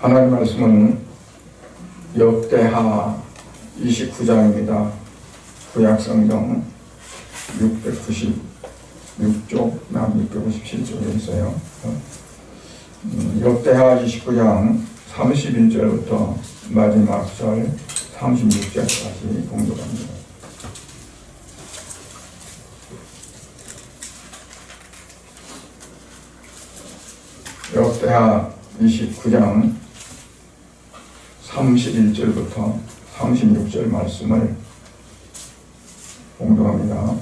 하나님 말씀은 역대하 29장입니다. 구약성경 696쪽, 남 657쪽에 있어요. 역대하 29장 31절부터 마지막 절 36절까지 공독합니다. 역대하 29장 31절부터 36절 말씀을 공독합니다.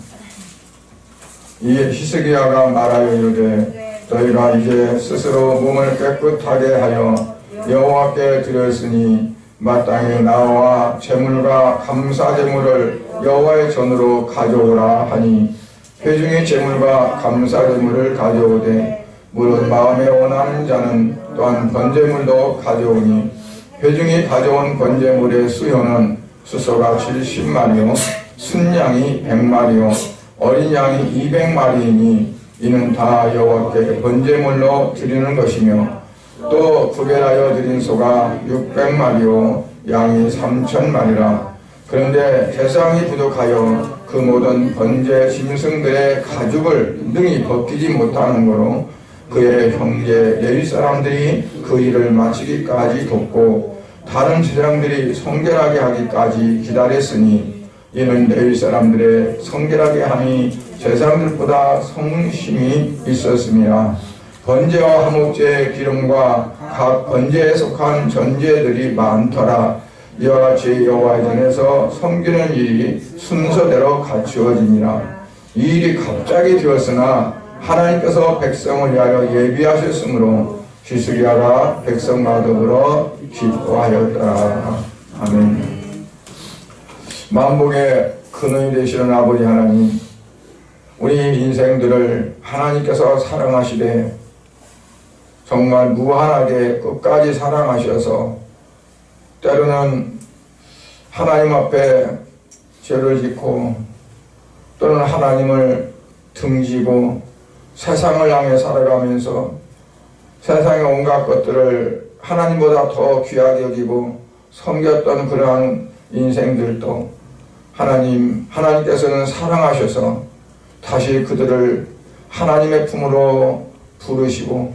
이에 히스기야가 말하여 이르되 너희가 이제 스스로 몸을 깨끗하게 하여 여호와께 드렸으니 마땅히 나와 제물과 감사제물을 여호와의 전으로 가져오라 하니 회중의 제물과 감사제물을 가져오되 물은 마음에 원하는 자는 또한 번제물도 가져오니 회중이 가져온 번제물의 수요는 수소가 70마리요 순양이 100마리요 어린 양이 200마리이니 이는 다 여호와께 번제물로 드리는 것이며 또 구별하여 드린 소가 600마리요 양이 3000마리라. 그런데 제사장이 부족하여 그 모든 번제 짐승들의 가죽을 능히 벗기지 못하는 거로 그의 형제 레위 사람들이 그 일을 마치기까지 돕고 다른 제사장들이 성결하게 하기까지 기다렸으니 이는 레위 사람들의 성결하게 함이 제사장들보다 성심이 있었음이라. 번제와 화목제의 기름과 각 번제에 속한 전제들이 많더라. 이와 같이 여호와의 전에서 섬기는 일이 순서대로 갖추어지니라. 이 일이 갑자기 되었으나 하나님께서 백성을 위하여 예비하셨으므로 히스기야가 백성과 더불어 기뻐하였더라. 아멘. 만복의 근원이 되시는 아버지 하나님, 우리 인생들을 하나님께서 사랑하시되 정말 무한하게 끝까지 사랑하셔서 때로는 하나님 앞에 죄를 짓고 또는 하나님을 등지고 세상을 향해 살아가면서 세상의 온갖 것들을 하나님보다 더 귀하게 여기고 섬겼던 그러한 인생들도 하나님께서는 사랑하셔서 다시 그들을 하나님의 품으로 부르시고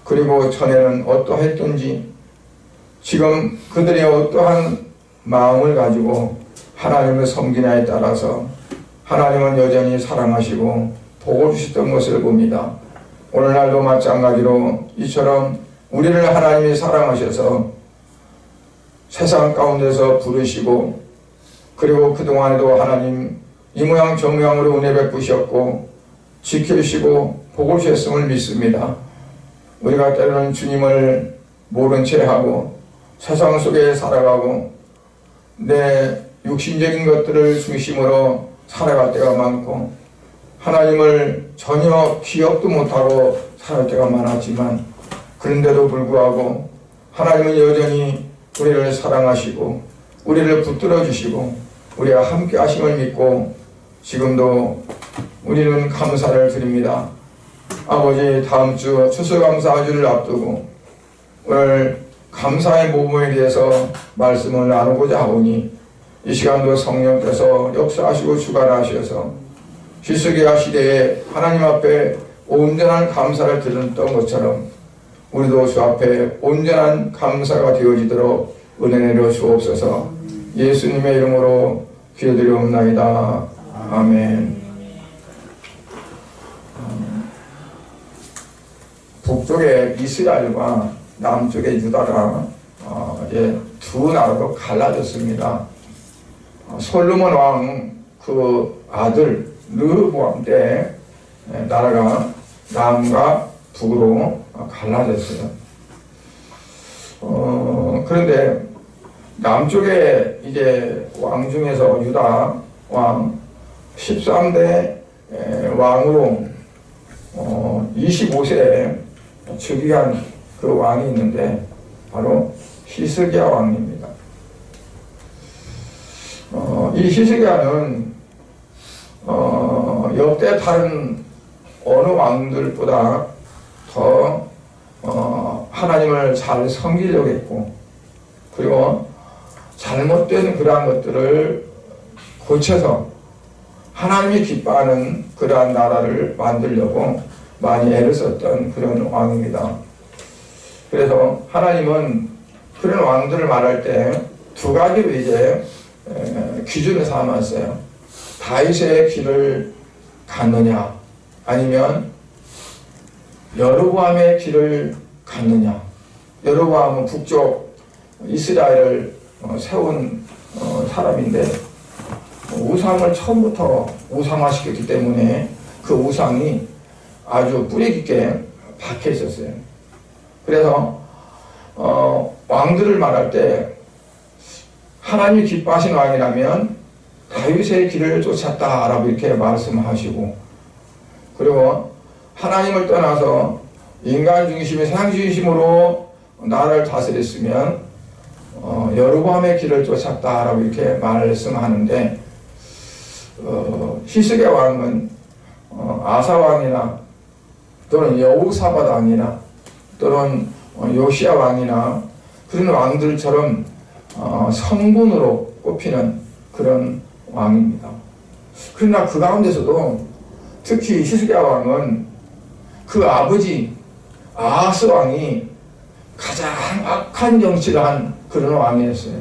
그리고 전에는 어떠했든지 지금 그들이 어떠한 마음을 가지고 하나님을 섬기냐에 따라서 하나님은 여전히 사랑하시고 보고 주셨던 것을 봅니다. 오늘날도 마찬가지로 이처럼 우리를 하나님이 사랑하셔서 세상 가운데서 부르시고 그리고 그동안에도 하나님 이 모양 저 모양으로 은혜 베푸셨고 지켜주시고 보고 주셨음을 믿습니다. 우리가 때로는 주님을 모른 채 하고 세상 속에 살아가고 내 육신적인 것들을 중심으로 살아갈 때가 많고 하나님을 전혀 기억도 못하고 살 때가 많았지만 그런데도 불구하고 하나님은 여전히 우리를 사랑하시고 우리를 붙들어 주시고 우리와 함께 하심을 믿고 지금도 우리는 감사를 드립니다. 아버지, 다음 주 추수감사주를 앞두고 오늘 감사의 모범에 대해서 말씀을 나누고자 하오니 이 시간도 성령께서 역사하시고 주관하셔서 히스기야 시대에 하나님 앞에 온전한 감사를 드렸던 것처럼 우리도 주 앞에 온전한 감사가 되어지도록 은혜 내려 주옵소서. 예수님의 이름으로 기도드리옵나이다. 아멘. 북쪽의 이스라엘과 남쪽의 유다가 이제 두 나라로 갈라졌습니다. 솔로몬 왕 그 아들 르호보암 때 나라가 남과 북으로 갈라졌어요. 그런데 남쪽에 이제 왕 중에서 유다 왕 13대 왕으로 25세에 즉위한 그 왕이 있는데 바로 히스기야 왕입니다. 이 히스기야는 역대 다른 어느 왕들보다 더 하나님을 잘 섬기려고 했고, 그리고 잘못된 그러한 것들을 고쳐서 하나님이 기뻐하는 그러한 나라를 만들려고 많이 애를 썼던 그런 왕입니다. 그래서 하나님은 그런 왕들을 말할 때 두 가지로 이제 기준을 삼았어요. 다윗의 길을 갔느냐, 아니면 여로보암의 길을 갔느냐. 여로보암은 북쪽 이스라엘을 세운 사람인데, 우상을 처음부터 우상화시켰기 때문에 그 우상이 아주 뿌리 깊게 박혀 있었어요. 그래서 왕들을 말할 때 하나님이 기뻐하신 왕이라면 다윗의 길을 쫓았다라고 이렇게 말씀하시고, 그리고 하나님을 떠나서 인간 중심의 세상 중심으로 나라를 다스렸으면 여로보암의 길을 쫓았다라고 이렇게 말씀하는데, 히스기야 왕은 아사 왕이나 또는 여호사밧 왕이나 또는 요시야 왕이나 그런 왕들처럼 성군으로 꼽히는 그런 왕입니다. 그러나 그 가운데서도 특히 히스기야 왕은 그 아버지 아하스 왕이 가장 악한 정치를 한 그런 왕이었어요.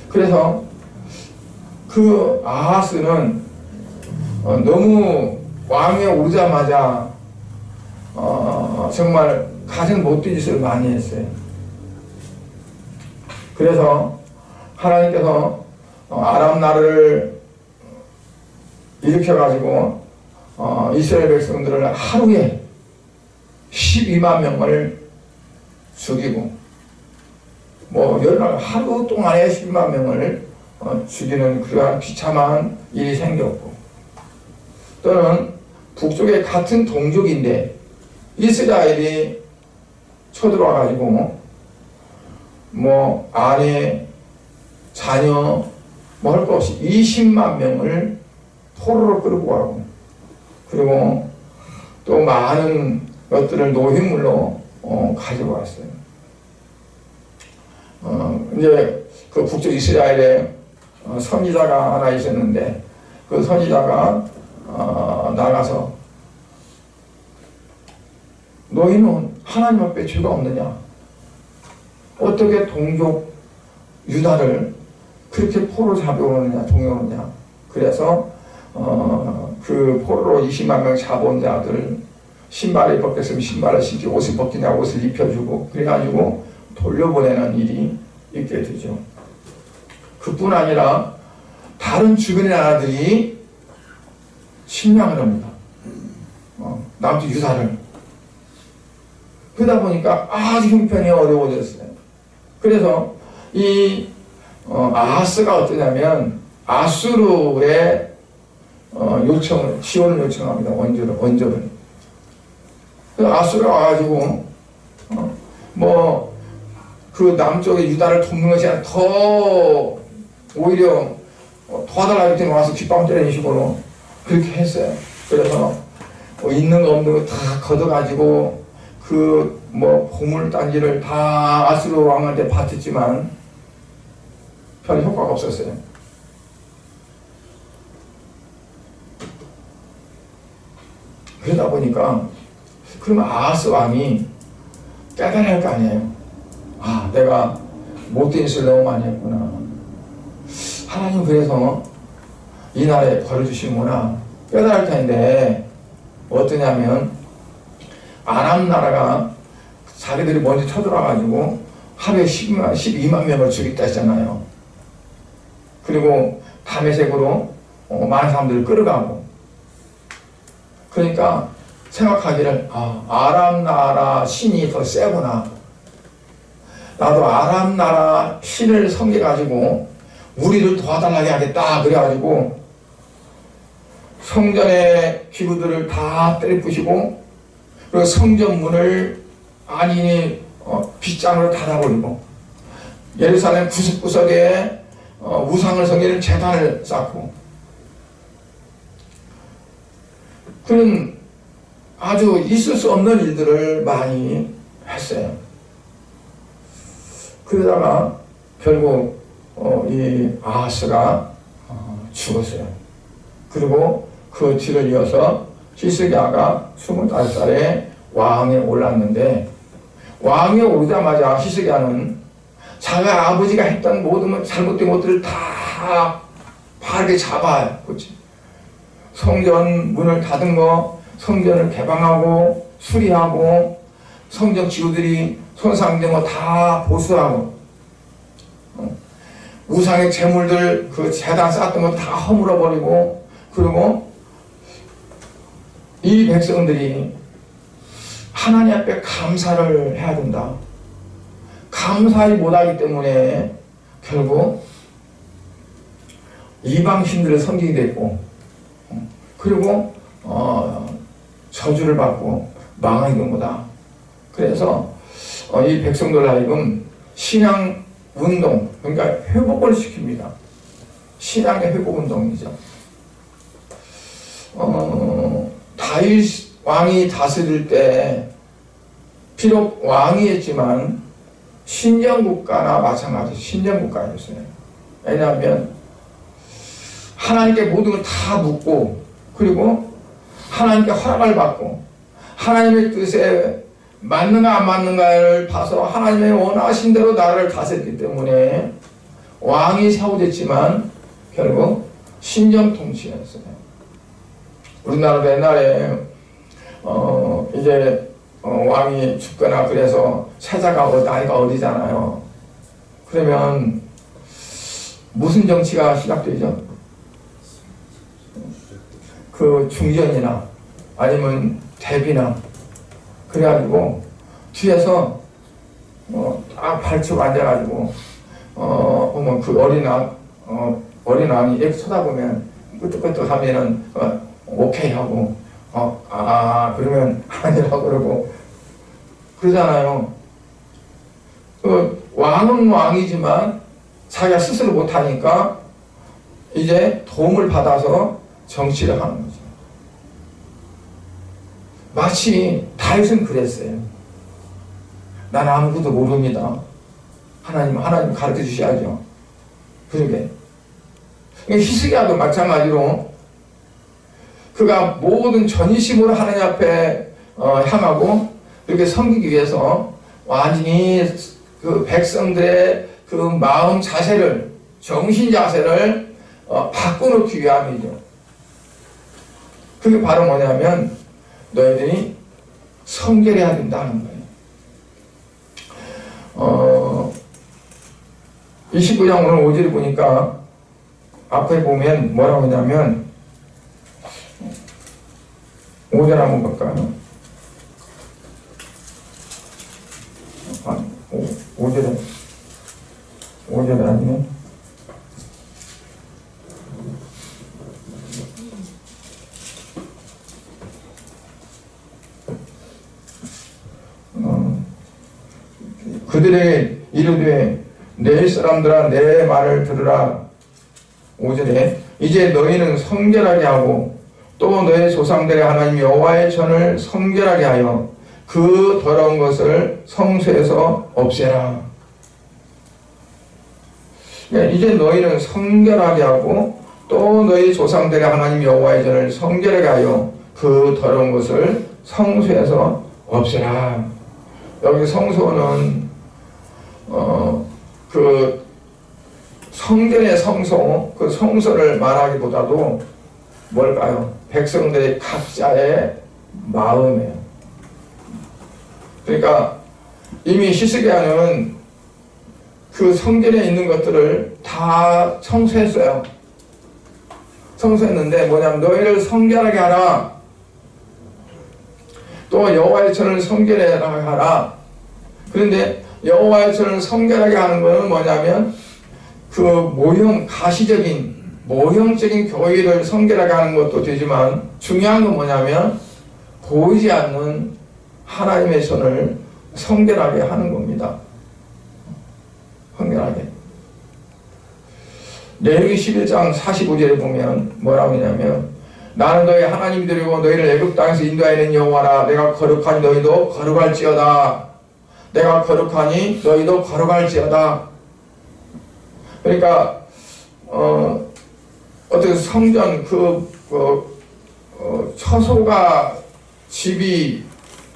그래서 그 아하스는 너무 왕에 오르자마자 정말 가장 못된 짓을 많이 했어요. 그래서 하나님께서 아람 나라를 일으켜가지고 이스라엘 백성들을 하루에 12만 명을 죽이고, 하루 동안에 12만 명을 죽이는 그러한 비참한 일이 생겼고, 또는 북쪽에 같은 동족인데 이스라엘이 쳐들어와가지고 아내, 자녀 할 것 없이 20만 명을 포로로 끌고 가고, 그리고 또 많은 것들을 노획물로 가져왔어요. 이제 그 북쪽 이스라엘에 선지자가 하나 있었는데, 그 선지자가 나가서 너희는 하나님 앞에 죄가 없느냐? 어떻게 동족 유다를 그렇게 포로 잡아오느냐, 동요느냐? 그래서 그 포로로 20만 명 잡아온 자들 신발이 벗겼으면 신발을 신기고, 옷이 벗기냐 옷을 입혀주고, 그래가지고 돌려보내는 일이 있게 되죠. 그뿐 아니라 다른 주변의 나라들이 침략을 합니다. 남쪽 유다를. 그러다 보니까 아주 형편이 어려워졌어요. 그래서 이 아하스가 어떠냐면 아수르의 지원을 요청합니다. 원조를. 그래서 아수르가 와가지고 그 남쪽의 유다를 돕는 것이 아니라 더 오히려 도와달라고 때문에 와서 귓밤 때리는 식으로 그렇게 했어요. 그래서 있는 거 없는 거 다 걷어가지고 보물단지를 다 아수르 왕한테 바쳤지만 별 효과가 없었어요. 그러다 보니까 그러면 아하스 왕이 깨달아야 할 거 아니에요. 내가 못된 짓을 너무 많이 했구나. 하나님 그래서 이 나라에 벌을 주시는구나. 깨달을 텐데 어떠냐면, 아람 나라가 자기들이 먼저 쳐들어와가지고 하루에 12만 명을 죽였다 했잖아요. 그리고 담에색으로 많은 사람들을 끌어가고. 그러니까 생각하기를 아람 나라 신이 더 세구나. 나도 아람 나라 신을 섬겨가지고 우리를 도와달라고 하겠다. 그래가지고 성전의 기구들을 다 때려부시고, 그리고 성전 문을 빗장으로 닫아버리고, 예루살렘 구석구석에 우상을 섬기는 제단을 쌓고, 그런 아주 있을 수 없는 일들을 많이 했어요. 그러다가 결국 이 아하스가 죽었어요. 그리고 그 뒤를 이어서 히스기야가 25살에 왕에 올랐는데, 왕에 오르자마자 히스기야는 자기가 아버지가 했던 모든 잘못된 것들을 다 바르게 잡아요. 그렇지? 성전 문을 닫은 거, 성전을 개방하고 수리하고, 성전 기구들이 손상된 거 다 보수하고, 우상의 재물들 그 재단 쌓았던 거 다 허물어 버리고, 그리고 이 백성들이 하나님 앞에 감사를 해야 된다. 감사히 못하기 때문에 결국 이방신들을 섬기게 됐고, 그리고 저주를 받고 망하게 된 거다. 그래서 이 백성들 하여금 신앙 운동, 그러니까 회복을 시킵니다. 신앙의 회복 운동이죠. 다윗 왕이 다스릴 때 비록 왕이었지만 신정국가나 마찬가지 신정국가였어요. 왜냐하면 하나님께 모든 걸 다 묻고, 그리고 하나님께 허락을 받고, 하나님의 뜻에 맞는가 안 맞는가를 봐서 하나님의 원하신 대로 나라를 다스렸기 때문에 왕이 세워졌지만 결국 신정통치였어요. 우리나라도 옛날에 이제 왕이 죽거나 그래서 세자가 나이가 어리잖아요. 그러면 무슨 정치가 시작되죠? 그 중전이나 아니면 대비나 그래가지고 뒤에서 딱 발치고 앉아가지고 그 어린 왕이 이렇게 쳐다보면 끄떡끄떡 하면은 오케이 하고 그러면 아니라고 그러고 그러잖아요. 그 왕은 왕이지만 자기가 스스로 못하니까 이제 도움을 받아서 정치를 하는 거죠. 마치 다윗은 그랬어요. 난 아무것도 모릅니다. 하나님 가르쳐 주셔야죠. 그러게. 히스기야도 마찬가지로 그가 모든 전심으로 하나님 앞에 향하고 이렇게 섬기기 위해서 완전히 그 백성들의 그 마음 자세를, 정신 자세를 바꿔놓기 위함이죠. 그게 바로 뭐냐면 너희들이 성결해야 된다는 거예요. 29장 오늘 5절을 보니까 앞에 보면 뭐라고 하냐면 5절 한번 볼까요? 5절에 아니네. 그들에게 이르되 내 사람들아 내 말을 들으라. 5절에 이제 너희는 성결하게 하고 또 너희 조상들의 하나님 여호와의 전을 성결하게 하여 그 더러운 것을 성소에서 없애라. 이제 너희는 성결하게 하고 또 너희 조상들의 하나님 여호와의 전을 성결하게 하여 그 더러운 것을 성소에서 없애라. 여기 성소는 그 성전의 성소, 그 성소를 말하기보다도 뭘까요? 백성들의 각자의 마음이에요. 그러니까 이미 히스기야는 그 성전에 있는 것들을 다 청소했어요. 청소했는데 뭐냐면 너희를 성결하게 하라. 또 여호와의 전을 성결하게 하라. 그런데 여호와의 전을 성결하게 하는 것은 뭐냐면 그 가시적인 모형적인 교회를 성결하게 하는 것도 되지만 중요한 건 뭐냐면 보이지 않는 하나님의 손을 성결하게 하는 겁니다. 성결하게. 레위기 11장 45절에 보면 뭐라고 하냐면 나는 너희 하나님이 되려고 너희를 애굽 땅에서 인도하는 여호와라. 내가 거룩하니 너희도 거룩할지어다. 내가 거룩하니 너희도 거룩할지어다. 그러니까 어떻게 성전 처소가 집이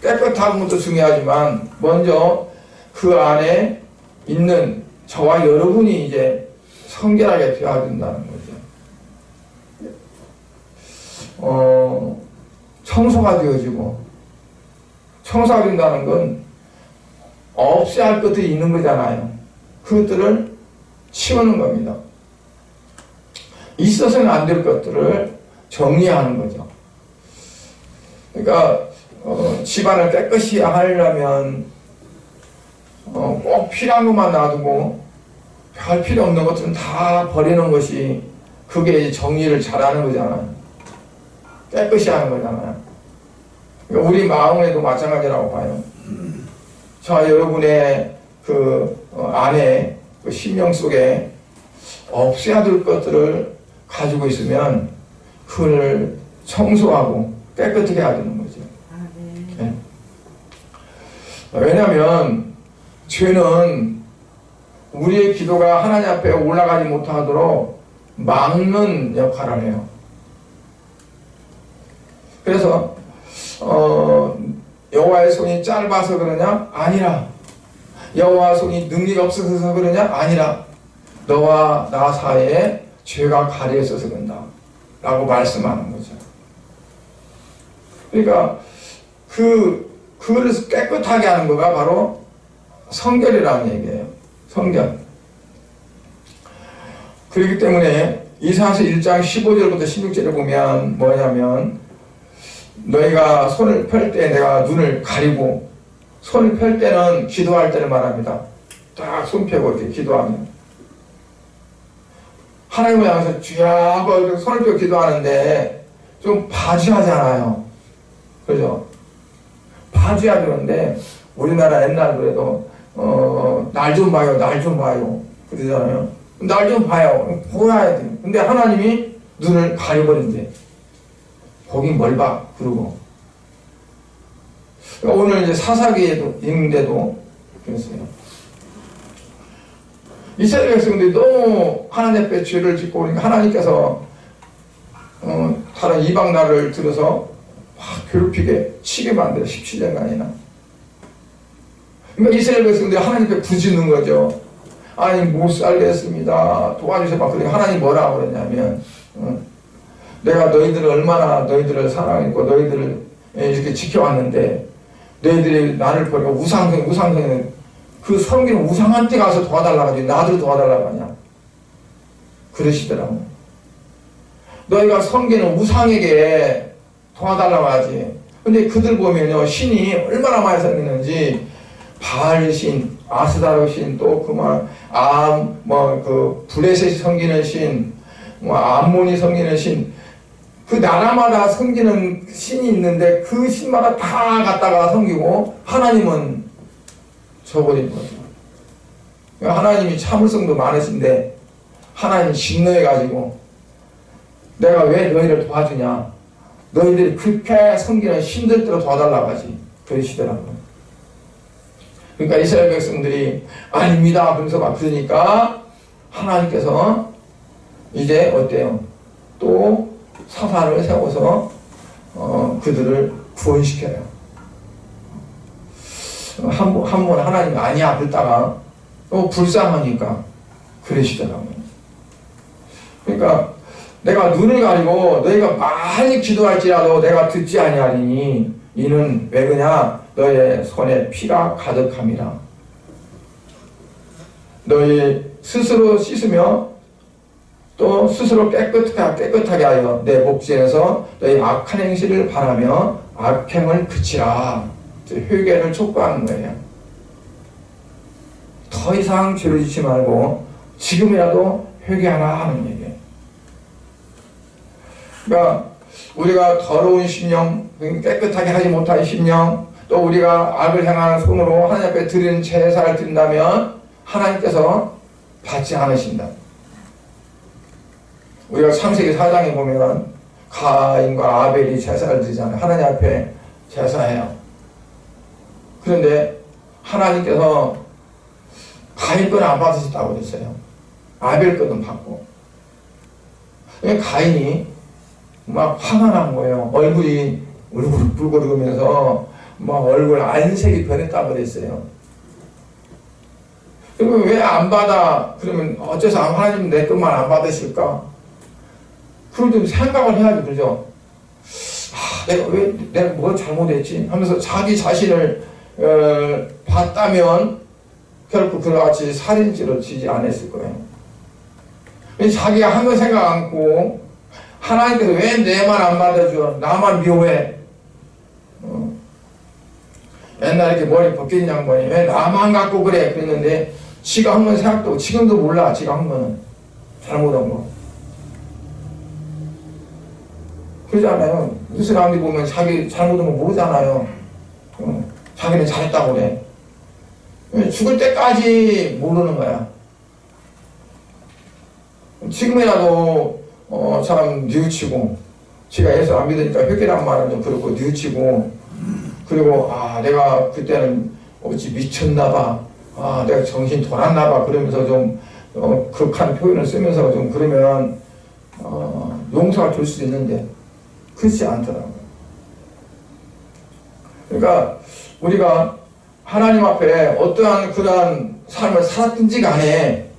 깨끗한 것도 중요하지만 먼저 그 안에 있는 저와 여러분이 이제 성결하게 되어야 된다는 거죠. 청소가 되어지고, 청소가 된다는 건 없애야 할 것들이 있는 거잖아요. 그것들을 치우는 겁니다. 있어서는 안 될 것들을 정리하는 거죠. 그러니까 집안을 깨끗이 하려면 꼭 필요한 것만 놔두고 별 필요 없는 것들은 다 버리는 것이 그게 정리를 잘하는 거잖아요. 깨끗이 하는 거잖아요. 그러니까 우리 마음에도 마찬가지라고 봐요. 저 여러분의 안에 그 심령 속에 없애야 될 것들을 가지고 있으면 그걸 청소하고 깨끗하게 해야 되는 거죠. 네. 왜냐하면 죄는 우리의 기도가 하나님 앞에 올라가지 못하도록 막는 역할을 해요. 그래서 여호와의 손이 짧아서 그러냐? 아니라. 여호와의 손이 능리가 없어서 그러냐? 아니라. 너와 나 사이에 죄가 가려 있어서 그런다 라고 말씀하는 거죠. 그러니까 그걸 깨끗하게 하는 거가 바로 성결이라는 얘기예요. 성결. 그렇기 때문에 이사야서 1장 15절부터 16절을 보면 뭐냐면, 너희가 손을 펼 때 내가 눈을 가리고, 손을 펼 때는 기도할 때를 말합니다. 딱 손 펴고 이렇게 기도하면 하나님을 향해서 주야 하고 손을 펴고 기도하는데 좀 바지하잖아요. 그죠? 바지야 그런데 우리나라 옛날 그래도 날 좀 봐요, 날 좀 봐요 그러잖아요. 날 좀 봐요. 보아야 돼. 근데 하나님이 눈을 가려버린대. 보긴 뭘 봐. 그러고. 그러니까 오늘 이제 사사기에도 읽는데도 그랬어요. 이스라엘 백성들이 너무 하나님 앞에 죄를 짓고 그러니까 하나님께서 다른 이방 나라를 들어서 막 괴롭히게 치게 만들어 17년간이나. 그러니까 이스라엘 백성들이 하나님 앞에 부짖는 거죠. 하나님 못 살겠습니다. 도와주셔봐. 그러니까 하나님 뭐라고 그랬냐면 내가 너희들을 얼마나 너희들을 사랑했고 너희들을 이렇게 지켜왔는데 너희들이 나를 버리고 우상성 그 섬기는 우상한테 가서 도와달라고 하지 나를 도와달라고 하냐 그러시더라고. 너희가 섬기는 우상에게 도와달라고 하지. 근데 그들 보면요 신이 얼마나 많이 섬기는지 바알신, 아스다로신, 또 그만 블레셋이 섬기는 신, 암몬이 섬기는 신, 그 나라마다 섬기는 신이 있는데 그 신마다 다 갖다가 섬기고 하나님은 저버린 거죠. 하나님이 참을성도 많으신데 하나님 진노해가지고 내가 왜 너희를 도와주냐? 너희들이 그렇게 섬기는 신들대로 도와달라고 하지. 그러시더라고요. 그러니까 이스라엘 백성들이 아닙니다. 그러니까 하나님께서 이제 어때요? 또 사사를 세워서 그들을 구원시켜요. 한 번 하나님이 아니야 그랬다가 또 불쌍하니까 그러시더라고요. 그러니까 내가 눈을 가리고 너희가 많이 기도할지라도 내가 듣지 아니하리니 이는 왜 그냐? 너의 손에 피가 가득함이라. 너희 스스로 씻으며 또 스스로 깨끗하게 하여 내 목전에서 너희 악한 행실을 바라며 악행을 그치라. 회개를 촉구하는 거예요. 더 이상 죄를 짓지 말고 지금이라도 회개하라 하는 얘기예요. 그러니까 우리가 더러운 심령, 깨끗하게 하지 못한 심령, 또 우리가 악을 행하는 손으로 하나님 앞에 드리는 제사를 드린다면 하나님께서 받지 않으신다. 우리가 창세기 4장에 보면 가인과 아벨이 제사를 드리잖아요. 하나님 앞에 제사해요. 그런데 하나님께서 가인 거는 안 받으셨다고 그랬어요. 아벨 거는 받고. 가인이 막 화가 난 거예요. 얼굴이 울고르면서 막 얼굴 안색이 변했다고 그랬어요. 그러면 왜 안 받아? 그러면 어째서 하나님 내 것만 안 받으실까? 그걸 좀 생각을 해야지, 그죠? 내가 뭐 잘못했지? 하면서 자기 자신을 봤다면 결코 그와 같이 살인죄를 지지 않았을 거예요. 자기가 한 거 생각 않고 하나님께서 왜 내만 안 받아줘? 나만 미워해? 옛날에 이렇게 머리 벗긴 양반이 왜 나만 갖고 그래? 그랬는데 지가 한 건 생각도 지금도 몰라. 지가 한 거는 잘못한 거. 그러잖아요. 뉴스 사람들이 보면 자기 잘못한 거 모르잖아요. 자기는 잘했다고 그래. 죽을 때까지 모르는 거야. 지금이라도 참 뉘우치고, 지가 예수 안 믿으니까 회개란 말은 좀 그렇고 뉘우치고, 그리고 내가 그때는 어찌 미쳤나봐, 내가 정신 돌았나봐 그러면서 좀 극한 표현을 쓰면서 좀 그러면 용서가 줄 수 있는데 그렇지 않더라고요. 그러니까 우리가 하나님 앞에 어떠한 그러한 삶을 살았든지 간에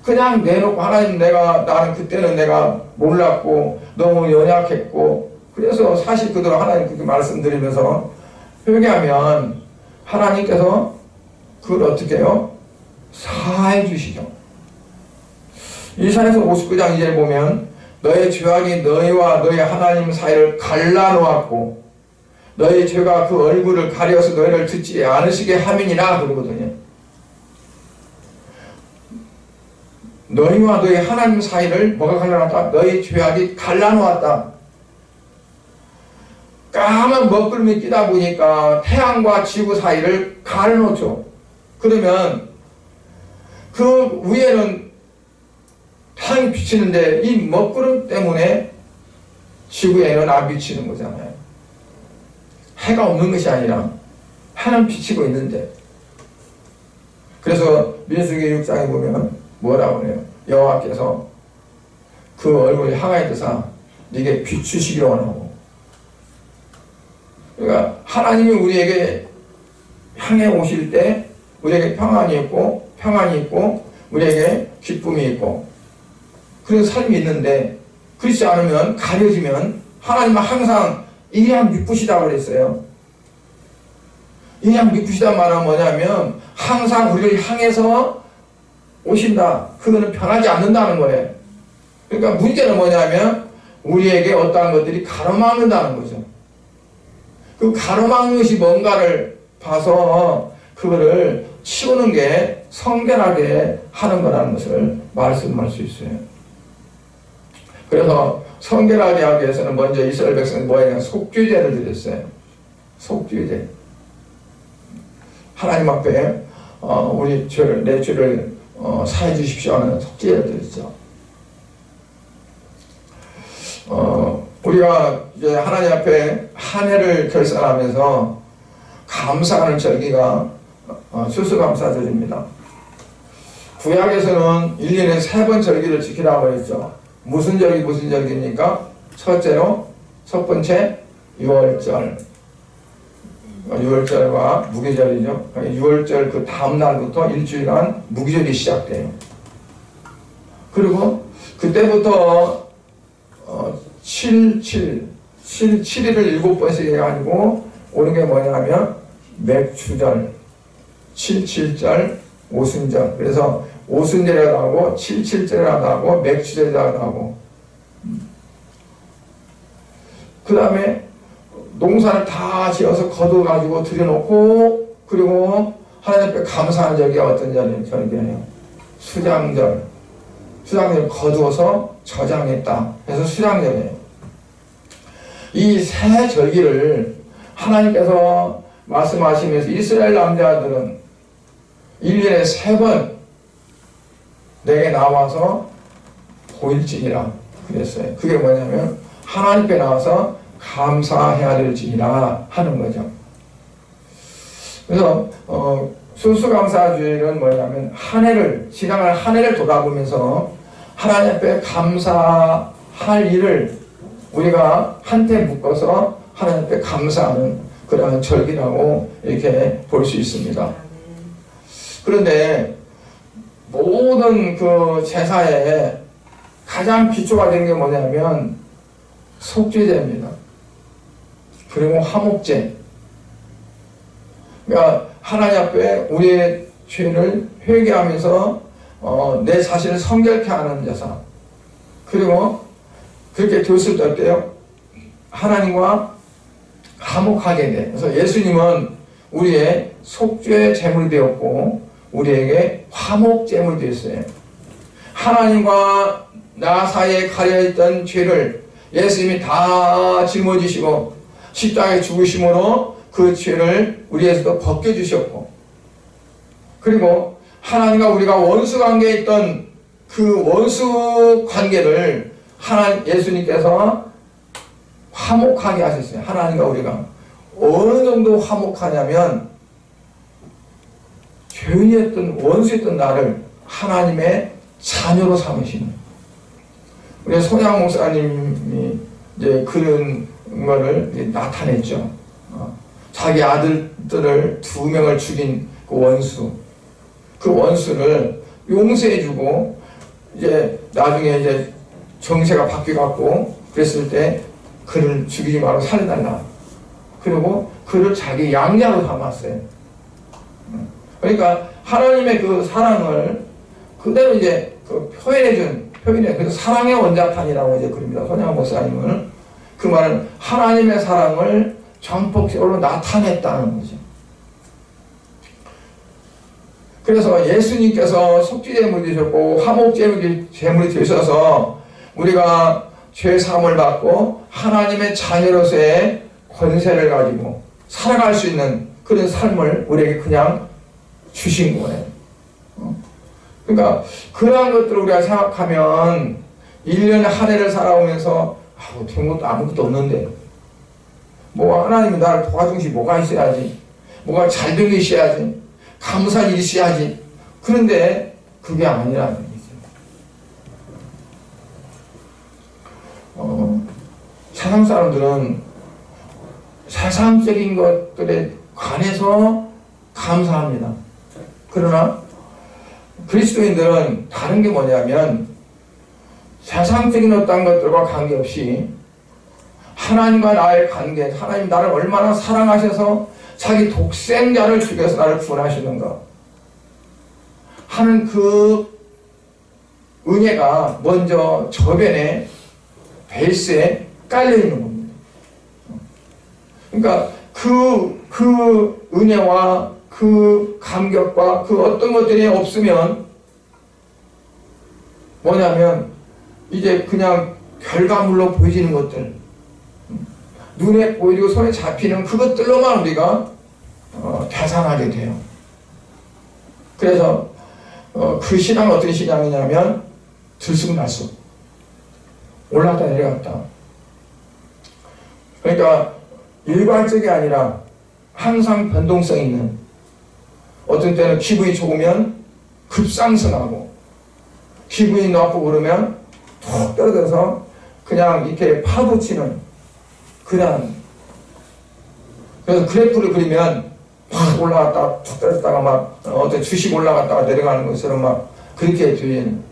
그냥 내놓고 하나님 나는 그때는 내가 몰랐고 너무 연약했고 그래서 사실 그대로 하나님 그렇게 말씀드리면서 회개하면 하나님께서 그걸 어떻게 해요? 사해 주시죠. 이사야서 59장 2절에 보면 너의 죄악이 너희와 너희 하나님 사이를 갈라놓았고 너희 죄가 그 얼굴을 가려서 너희를 듣지 않으시게 함이니라 그러거든요. 너희와 너희 하나님 사이를 뭐가 갈라놨다? 너희 죄악이 갈라놓았다. 까만 먹구름이 끼다 보니까 태양과 지구 사이를 가려놓죠. 그러면 그 위에는 태양이 비치는데 이 먹구름 때문에 지구에는 안 비치는 거잖아요. 해가 없는 것이 아니라 해는 비치고 있는데 그래서 민수기 6장에 보면 뭐라고 해요? 여호와께서 그 얼굴이 향하여 드사 네게 비추시기를 원하고 그러니까 하나님이 우리에게 향해 오실 때 우리에게 평안이 있고 우리에게 기쁨이 있고 그런 삶이 있는데 그렇지 않으면 가려지면 하나님은 항상 이양 미쁘시다고 그랬어요. 이양 미쁘시단 말은 뭐냐면 항상 우리를 향해서 오신다. 그거는 변하지 않는다는 거예요. 그러니까 문제는 뭐냐면 우리에게 어떠한 것들이 가로막는다는 거죠. 그 가로막는 것이 뭔가를 봐서 그거를 치우는 게 성결하게 하는 거라는 것을 말씀할 수 있어요. 그래서 성결하게 하기 위해서는 먼저 이스라엘 백성이 뭐예요? 속죄제를 드렸어요. 속죄제. 하나님 앞에 우리 죄를, 내 죄를 사해 주십시오 하는 속죄제를 드렸죠. 우리가 이제 하나님 앞에 한 해를 결산하면서 감사하는 절기가 추수감사절입니다. 구약에서는 1년에 3번 절기를 지키라고 했죠. 무슨 절기입니까? 첫 번째 6월절. 6월절과 무교절이죠. 6월절 그 다음 날부터 일주일간 무교절이 시작돼요. 그리고 그때부터 7일을 7번씩 해가지고 오는 게 뭐냐면 맥추절, 77절, 오순절. 그래서 오순절이라고 하고 77절이라고 하고 맥추절이라고 하고 그 다음에 농사를 다 지어서 거둬가지고 들여놓고 그리고 하나님 앞에 감사하는 절기가 어떤 절기예요? 수장절. 수장절 거두어서 저장했다. 그래서 수장절이에요. 이 세 절기를 하나님께서 말씀하시면서 이스라엘 남자들은 1년에 3번 내게 나와서 보일지니라 그랬어요. 그게 뭐냐면 하나님께 나와서 감사해야 될지니라 하는 거죠. 그래서 수수감사주일은 뭐냐면 한 해를, 지나갈 한 해를 돌아보면서 하나님 앞에 감사할 일을 우리가 한때 묶어서 하나님 앞에 감사하는 그런 절기라고 이렇게 볼 수 있습니다. 그런데 모든 그 제사에 가장 기초가 된 게 뭐냐면 속죄제입니다. 그리고 화목제. 그러니까 하나님 앞에 우리의 죄를 회개하면서 내 자신을 성결케 하는 제사. 그리고 그렇게 되었을 때 어때요? 하나님과 화목하게 돼. 그래서 예수님은 우리의 속죄 제물이 되었고 우리에게 화목 제물이 되었어요. 하나님과 나 사이에 가려있던 죄를 예수님이 다 짊어지시고 십자가에 죽으심으로 그 죄를 우리에서도 벗겨주셨고, 그리고 하나님과 우리가 원수 관계에 있던 그 원수 관계를 예수님께서 화목하게 하셨어요. 하나님과 우리가 어느 정도 화목하냐면 죄인이었던 원수였던 나를 하나님의 자녀로 삼으시는, 우리 손양 목사님이 이제 그런 거를 나타냈죠. 자기 아들들을 2명을 죽인 그 원수를 용서해주고, 이제 나중에 이제 정세가 바뀌어갖고 그랬을 때 그를 죽이지 말고 살려달라. 그리고 그를 자기 양자로 삼았어요. 그러니까 하나님의 그 사랑을 그대로 이제 그 그래서 사랑의 원자탄이라고 이제 그럽니다. 손양 목사님은. 그 말은 하나님의 사랑을 전폭적으로 나타냈다는 거죠. 그래서 예수님께서 속죄제물이 되셨고 화목제물이 되셔서 우리가 죄사함을 받고 하나님의 자녀로서의 권세를 가지고 살아갈 수 있는 그런 삶을 우리에게 그냥 주신 거예요. 그러니까 그러한 것들을 우리가 생각하면 1년에 한 해를 살아오면서 된 것도 아무것도 없는데 뭐 하나님이 나를 도와준 것이 뭐가 있어야지, 뭐가 잘 된 게 있어야지, 감사할 일이 있어야지. 그런데 그게 아니라는 얘기죠. 세상 사람들은 세상적인 것들에 관해서 감사합니다. 그러나 그리스도인들은 다른 게 뭐냐면 세상적인 어떤 것들과 관계없이 하나님과 나의 관계, 하나님 나를 얼마나 사랑하셔서 자기 독생자를 죽여서 나를 구원하시는가 하는 그 은혜가 먼저 저변에 베이스에 깔려있는 겁니다. 그러니까 그 은혜와 그 감격과 그 어떤 것들이 없으면 뭐냐면 이제 그냥 결과물로 보여지는 것들, 눈에 보이고 손에 잡히는 그것들로만 우리가 계산하게 돼요. 그래서 그 신앙은 어떤 신앙이냐면 들쑥날쑥 올라갔다 내려갔다. 그러니까 일괄적이 아니라 항상 변동성이 있는, 어떤 때는 기분이 좋으면 급상승하고 기분이 나쁘고 그러면 툭 떨어져서 그냥 이렇게 파도치는 그런, 그래서 그래프를 그리면 확 올라갔다가 툭 떨어졌다가 막 어떤 주식 올라갔다가 내려가는 것처럼 막 그렇게 되는.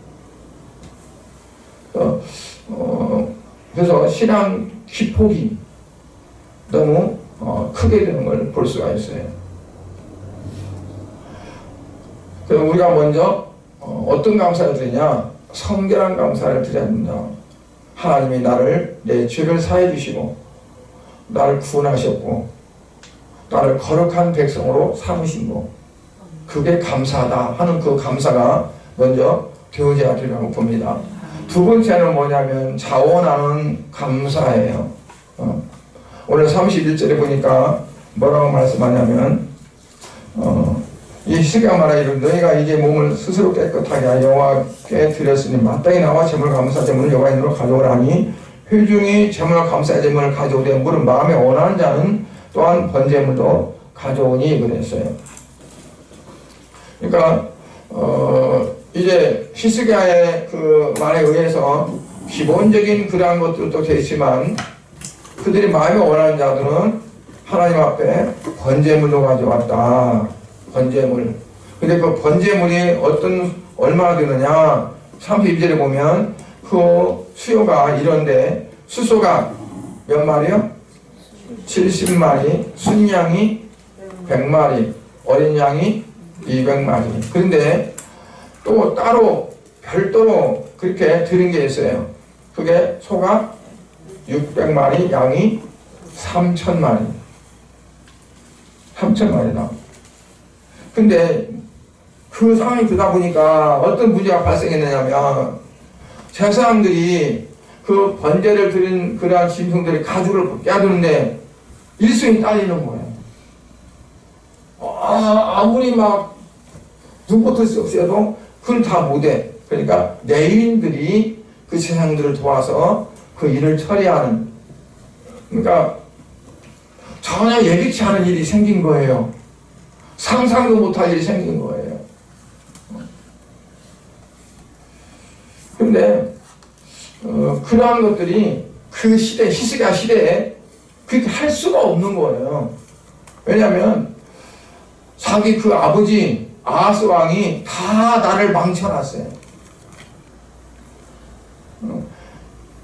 그래서 신앙 기폭이 너무 크게 되는 걸 볼 수가 있어요. 그래서 우리가 먼저 어떤 감사를 드리냐? 성결한 감사를 드려야 합니다. 하나님이 내 죄를 사해 주시고 나를 구원하셨고 나를 거룩한 백성으로 삼으신 그게 감사하다 하는 그 감사가 먼저 되어져야 되리라고 봅니다. 두 번째는 뭐냐면 자원하는 감사예요. 오늘 31절에 보니까 뭐라고 말씀하냐면 이 히스기야 말하기를 너희가 이제 몸을 스스로 깨끗하게 하여 여호와께 드렸으니 마땅히 나와 제물 감사 제물을 여호와의 이름으로 가져오라 하니 회중이 제물과 감사의 제물을 가져오되 물은 마음에 원하는 자는 또한 번제물도 가져오니 그랬어요. 그러니까 이제 히스기야의 그 말에 의해서 기본적인 그러한 것들도 되어 있지만 그들이 마음에 원하는 자들은 하나님 앞에 번제물도 가져왔다. 번제물. 근데 그 번제물이 얼마나 되느냐? 32절에 보면 그 수요가 이런데 수소가 몇 마리요? 70마리, 순양이 100마리, 어린 양이 200마리. 그런데 또 따로 별도로 그렇게 드린 게 있어요. 그게 소가 600마리, 양이 3,000마리. 3,000마리다. 근데 그 상황이 되다 보니까 어떤 문제가 발생했느냐면 제사장들이 그 번제를 드린 그러한 짐승들의 가죽을 깨두는데 일손이 딸리는 거예요. 아무리 막 눈꽃을 없애도 그걸 다 못해. 그러니까 레위인들이 그 제사장들을 도와서 그 일을 처리하는, 그러니까 전혀 예기치 않은 일이 생긴 거예요. 상상도 못할 일이 생긴 거예요. 근데 그러한 것들이 그 시대, 히스기야 시대에 그렇게 할 수가 없는 거예요. 왜냐하면 자기 그 아버지 아하스 왕이 다 나를 망쳐놨어요.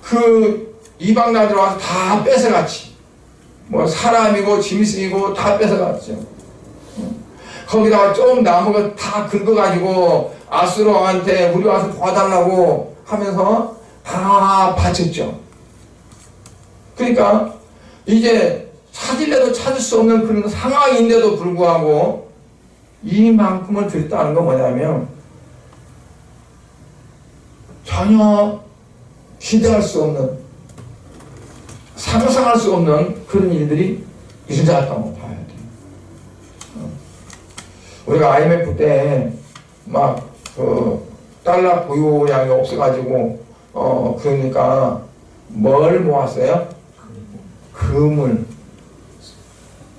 그 이방 나라들 와서 다 뺏어갔지. 뭐 사람이고 짐승이고 다 뺏어갔죠. 거기다가 좀 남은 거 다 긁어가지고 아수르 왕한테 우리 와서 도와달라고 하면서 다 바쳤죠. 그러니까 이제 찾으려도 찾을 수 없는 그런 상황인데도 불구하고 이만큼을 드렸다는 건 뭐냐면 전혀 기대할 수 없는, 상상할 수 없는 그런 일들이 일어났다고 봐야 돼요. 우리가 IMF 때 막 그 달러 보유량이 없어가지고 그러니까 뭘 모았어요? 금을,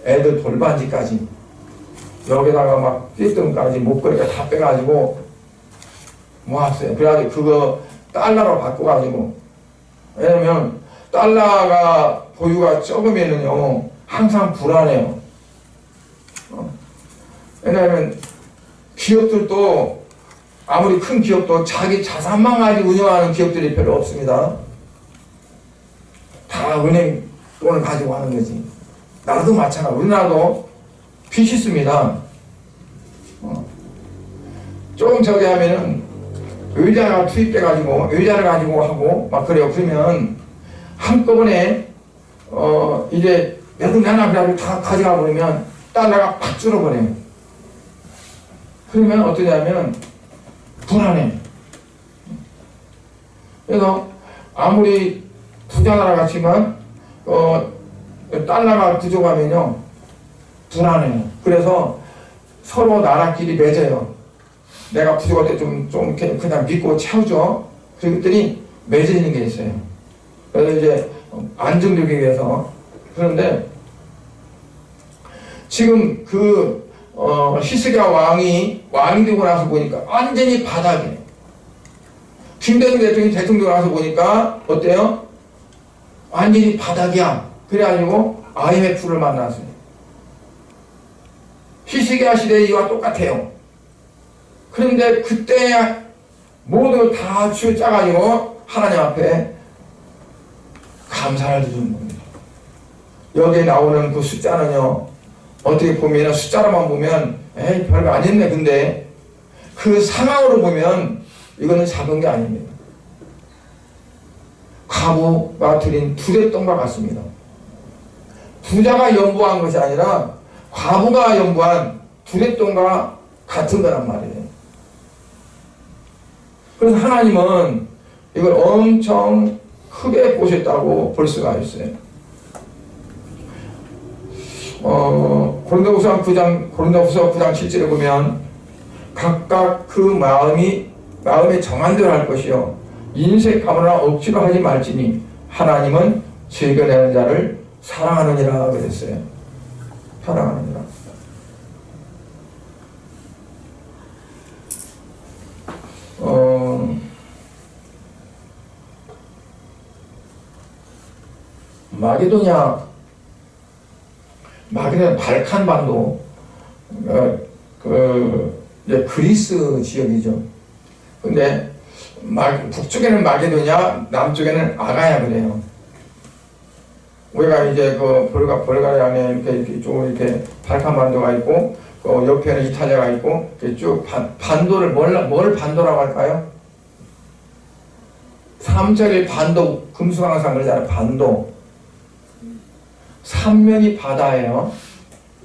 애들 돌반지까지, 여기다가 막 띠뚱까지 목걸이가 다 빼가지고 모았어요. 그래가지고 그거 달러로 바꿔가지고, 왜냐면 달러가 보유가 적으면은요 항상 불안해요. 왜냐면 기업들도 아무리 큰 기업도 자기 자산만 가지고 운영하는 기업들이 별로 없습니다. 다 은행 돈을 가지고 하는 거지. 나라도 마찬가지. 우리나라도 빚이 있습니다. 조금 저기 하면은 의자가 투입돼가지고 의자를 가지고 하고 막 그래요. 그러면 한꺼번에 이제 내돈 내놔 그래가지고 다 가져가 버리면 달러가 팍 줄어버려요. 그러면 어떠냐면 불안해. 그래서 아무리 부자나라 같지만 달러가 부족하면요 불안해요. 그래서 서로 나라끼리 맺어요. 내가 부족할 때 좀 그냥 믿고 채워줘. 그랬더니 맺어지는 게 있어요. 그래서 이제 안정되기 위해서. 그런데 지금 그 히스기야 왕이 되고 나서 보니까 완전히 바닥이에요. 김대중 대통령이 대통령 나서 보니까 어때요? 완전히 바닥이야. 그래가지고 IMF를 만났어요. 히스기야 시대 이와 똑같아요. 그런데 그때 모든 걸 다 쥐어짜가지고 하나님 앞에 감사를 드리는 겁니다. 여기에 나오는 그 숫자는요, 어떻게 보면 숫자로만 보면 에이 별거 아니네. 근데 그 상황으로 보면 이거는 작은 게 아닙니다. 과부가 드린 두레똥과 같습니다. 부자가 연부한 것이 아니라 과부가 연부한 두레똥과 같은 거란 말이에요. 그래서 하나님은 이걸 엄청 크게 보셨다고 볼 수가 있어요. 고린도후서 9장 7절에 보면 각각 그 마음에 정한 대로 할 것이요 인색하거나 억지로 하지 말지니 하나님은 즐겨내는 자를 사랑하느니라 그랬어요. 사랑하느니라. 마게도냐 발칸반도 이제 그리스 지역이죠. 근데 북쪽에는 마게도냐, 남쪽에는 아가야 그래요. 우리가 이제 그 볼가리아에 이렇게 쭉 이렇게 발칸반도가 있고, 옆에는 이탈리아가 있고, 쭉 반도를 뭘 반도라고 할까요? 3절의 반도, 금수강산 그러잖아요. 반도. 삼면이 바다예요.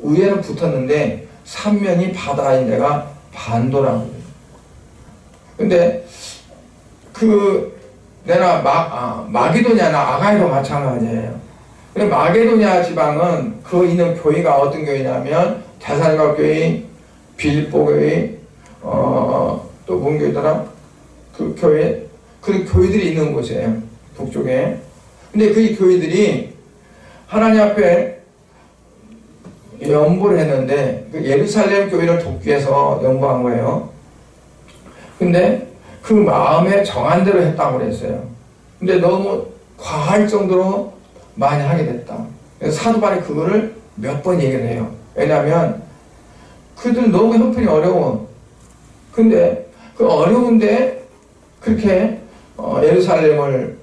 위에는 붙었는데 삼면이 바다인 데가 반도라고 해요. 근데 마게도냐나 아가이도 마찬가지예요. 근데 마게도냐 지방은 그 있는 교회가 어떤 교회냐면 대살가 교회, 빌립보 교회, 또 뭔 교회더라? 그 교회, 그 교회들이 있는 곳이에요. 북쪽에. 근데 그 교회들이 하나님 앞에 연보를 했는데 그 예루살렘 교회를 돕기 위해서 연보한 거예요. 근데 그 마음에 정한 대로 했다고 그랬어요. 근데 너무 과할 정도로 많이 하게 됐다. 그래서 사도 바울이 그거를 몇 번 얘기를 해요. 왜냐하면 그들은 너무 형편이 어려워. 근데 그 어려운데 그렇게 예루살렘을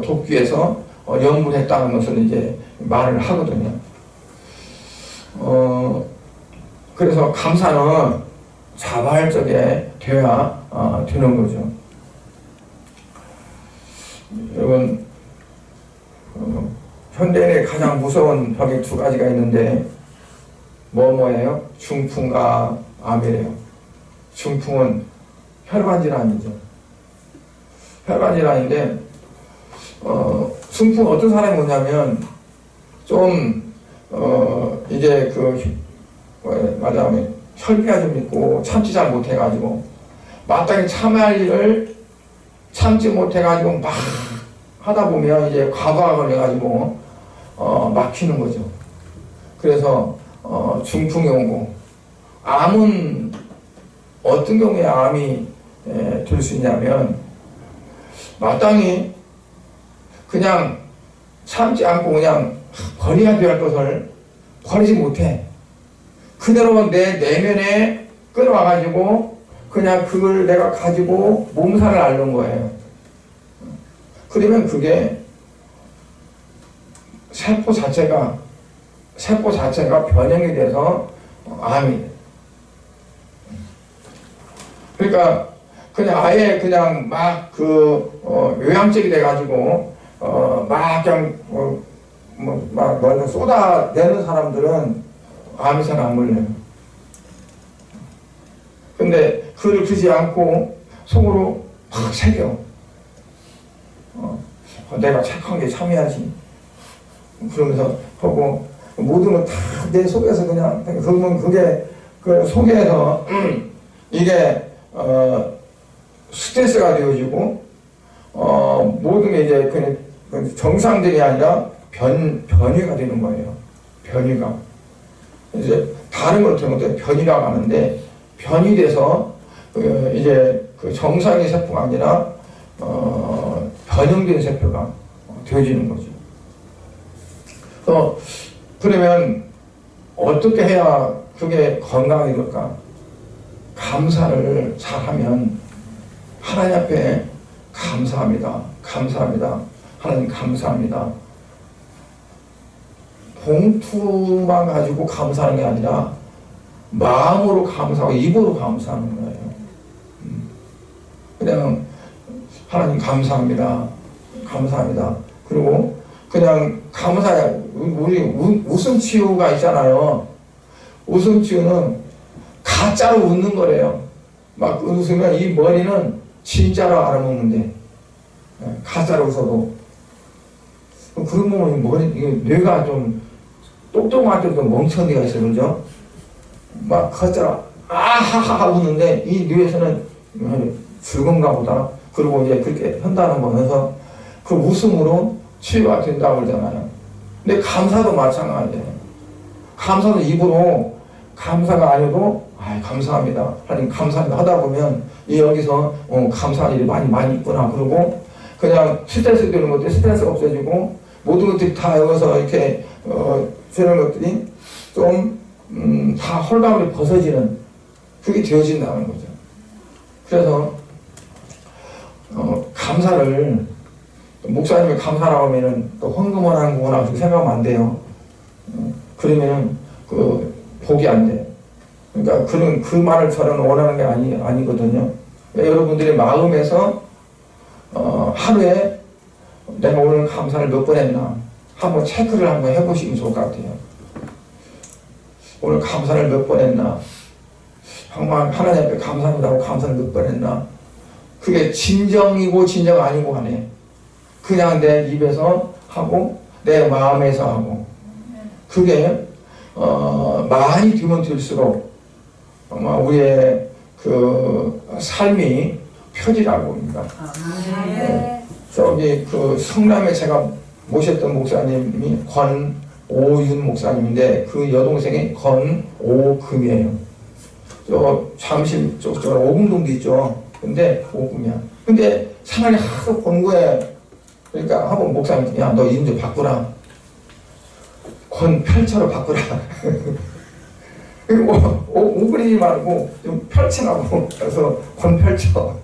돕기 위해서 연보를 했다는 것을 이제 말을 하거든요. 그래서 감사는 자발적에 돼야 되는 거죠. 여러분, 현대인의 가장 무서운 병이 두 가지가 있는데 뭐예요? 중풍과 암이래요. 중풍은 혈관 질환이죠. 혈관 질환인데 중풍 어떤 사람이 뭐냐면 좀 이제 말하자면 혈기가 좀 있고 참지 잘 못해가지고 마땅히 참아야 할 일을 참지 못해가지고 막 하다 보면 이제 과부하가 걸려가지고 막히는 거죠. 그래서 중풍이 오고, 암은 어떤 경우에 암이 될 수 있냐면 마땅히 그냥 참지 않고 그냥 버려야 될 것을 버리지 못해. 그대로 내 내면에 끌어와가지고 그냥 그걸 내가 가지고 몸살을 앓는 거예요. 그러면 그게 세포 자체가 변형이 돼서 암이 돼. 그러니까 그냥 아예 그냥 막 요양증이 돼가지고 막 그냥 막 쏟아내는 사람들은 암이 잘 안 걸려요. 근데 그를 그지 않고 속으로 팍 새겨. 내가 착한 게 참여야지. 그러면서 하고 모든 건 다 내 속에서 그러면 그게 그 속에서 이게 스트레스가 되어지고 모든 게 이제 그냥 정상적이 아니라 변이가 되는 거예요. 변이가 이제 다른 걸 어떤 것도 변이라고 하는데 변이 돼서 이제 그 정상의 세포가 아니라 변형된 세포가 되어지는 거죠. 그러면 어떻게 해야 그게 건강하게 될까? 감사를 잘하면 하나님 앞에 감사합니다. 감사합니다. 하나님 감사합니다. 봉투만 가지고 감사하는 게 아니라 마음으로 감사하고 입으로 감사하는 거예요. 그냥 하나님 감사합니다. 감사합니다. 그리고 그냥 감사해. 우리 웃음치유가 있잖아요. 웃음치유는 가짜로 웃는 거래요. 막 웃으면 이 머리는 진짜로 알아먹는데 가짜로 웃어도 그런 보면 뇌가 좀 똑똑한 때도 멍청한 데가 있어요. 그죠? 막 가짜로 아하하하 웃는데 이 뇌에서는 즐거운가 보다. 그리고 이제 그렇게 한다는 거면서 그 웃음으로 치유가 된다고 그러잖아요. 근데 감사도 마찬가지예요. 감사도 입으로 감사가 아니어도 감사합니다. 하나님 감사합니다 하다 보면 여기서 감사할 일이 많이 있구나. 그러고 그냥 스트레스 되는 것들이 스트레스가 없어지고 모든 것들이 다 여기서 이렇게 되는 것들이 좀 다 홀가분이 벗어지는 그게 되어진다는 거죠. 그래서 감사를 목사님이 감사라고 하면은 또 헌금을 하는 거구나 그렇게 생각하면 안 돼요. 그러면은 그 복이 안 돼. 그러니까 그는 그 말을 저는 원하는 게 아니거든요. 그러니까 여러분들의 마음에서 하루에 내가 오늘 감사를 몇 번 했나 한번 체크를 한번 해보시면 좋을 것 같아요. 오늘 감사를 몇 번 했나, 정말 하나님 앞에 감사합니다고 감사를 몇 번 했나. 그게 진정이고 진정 아니고 하네. 그냥 내 입에서 하고 내 마음에서 하고 그게 많이 되면 될수록 우리의 그 삶이 펴지라고 합니다. 저기 그 성남에 제가 모셨던 목사님이 권오윤 목사님인데 그 여동생이 권오금이에요. 저 잠실 저 오금동도 있죠. 근데 오금이야. 근데 사람이 하도 권고해. 그러니까 한번 목사님 야 너 이름 좀 바꾸라. 권펼쳐로 바꾸라. 오그리지 말고 좀 펼치라고. 그래서 권펼쳐.